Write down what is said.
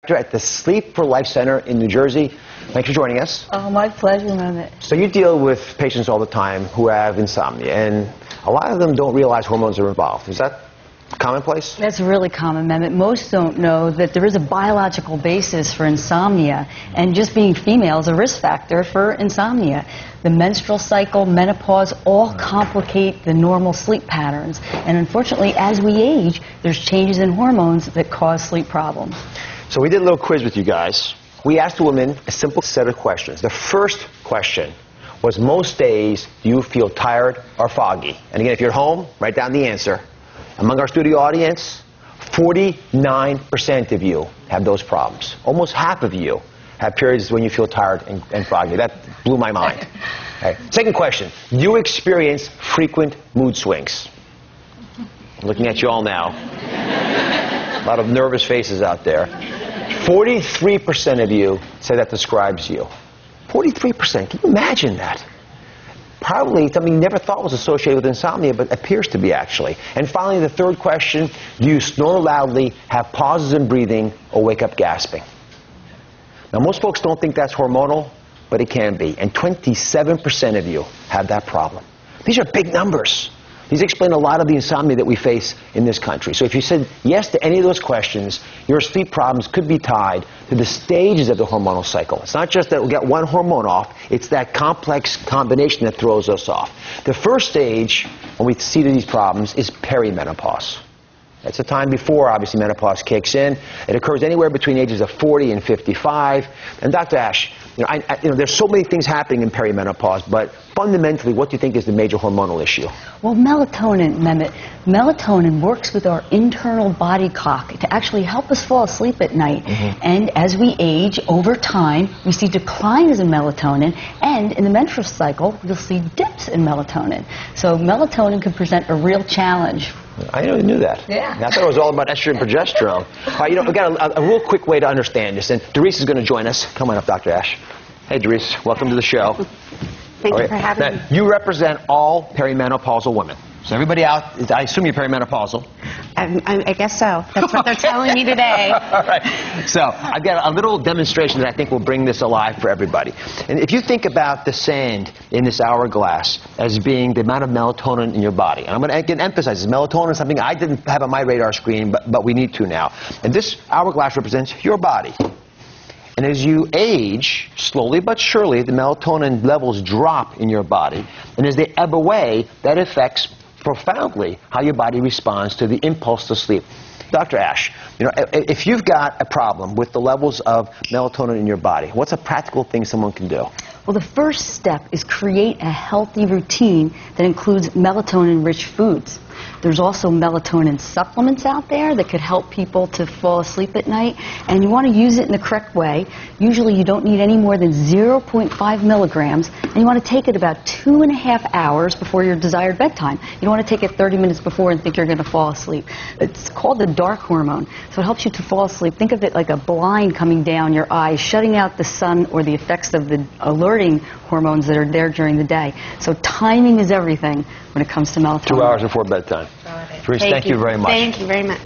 At the Sleep for Life Center in New Jersey. Thanks for joining us. Oh, my pleasure, Mehmet. So you deal with patients all the time who have insomnia, and a lot of them don't realize hormones are involved. Is that commonplace? That's really common, Mehmet. Most don't know that there is a biological basis for insomnia, and just being female is a risk factor for insomnia. The menstrual cycle, menopause, all complicate the normal sleep patterns. And unfortunately, as we age, there's changes in hormones that cause sleep problems. So we did a little quiz with you guys. We asked the women a simple set of questions. The first question was, most days do you feel tired or foggy? And again, if you're at home, write down the answer. Among our studio audience, 49% of you have those problems. Almost half of you have periods when you feel tired and foggy. That blew my mind. Okay. Second question, do you experience frequent mood swings? I'm looking at you all now. A lot of nervous faces out there. 43% of you say that describes you. 43%. Can you imagine that? Probably something you never thought was associated with insomnia, but appears to be actually. And finally, the third question, do you snore loudly, have pauses in breathing, or wake up gasping? Now, most folks don't think that's hormonal, but it can be. And 27% of you have that problem. These are big numbers. These explain a lot of the insomnia that we face in this country. So if you said yes to any of those questions, your sleep problems could be tied to the stages of the hormonal cycle. It's not just that we'll get one hormone off, it's that complex combination that throws us off. The first stage, when we see these problems, is perimenopause. That's the time before, obviously, menopause kicks in. It occurs anywhere between ages of 40 and 55. And Dr. Ash, there's so many things happening in perimenopause, but fundamentally, what do you think is the major hormonal issue? Well, melatonin, Mehmet. Melatonin works with our internal body clock to actually help us fall asleep at night. And as we age, over time, we see declines in melatonin, and in the menstrual cycle, you'll see dips in melatonin. So melatonin can present a real challenge. I never knew that. Yeah. I thought it was all about estrogen and progesterone. All right, we've got a real quick way to understand this, and Doris is going to join us. Come on up, Dr. Ash. Hey, Doris, welcome to the show. Thank you for having me. You represent all perimenopausal women. So everybody out, I assume you're perimenopausal. I guess so. That's what they're telling me today. All right. So I've got a little demonstration that I think will bring this alive for everybody. And if you think about the sand in this hourglass as being the amount of melatonin in your body, and I'm going to again emphasize this, melatonin is something I didn't have on my radar screen, but we need to now. And this hourglass represents your body. And as you age, slowly but surely, the melatonin levels drop in your body. And as they ebb away, that affects profoundly how your body responds to the impulse to sleep. Dr. Ash, if you've got a problem with the levels of melatonin in your body, what's a practical thing someone can do? Well, the first step is create a healthy routine that includes melatonin-rich foods. There's also melatonin supplements out there that could help people to fall asleep at night, and you want to use it in the correct way. Usually you don't need any more than 0.5 milligrams, and you want to take it about 2.5 hours before your desired bedtime. You don't want to take it 30 minutes before and think you're going to fall asleep. It's called the dark hormone, so it helps you to fall asleep. Think of it like a blind coming down your eyes, shutting out the sun or the effects of the alerting hormones that are there during the day. So timing is everything when it comes to melatonin. 2 hours before bedtime. Got it. Thank you very much. Thank you very much.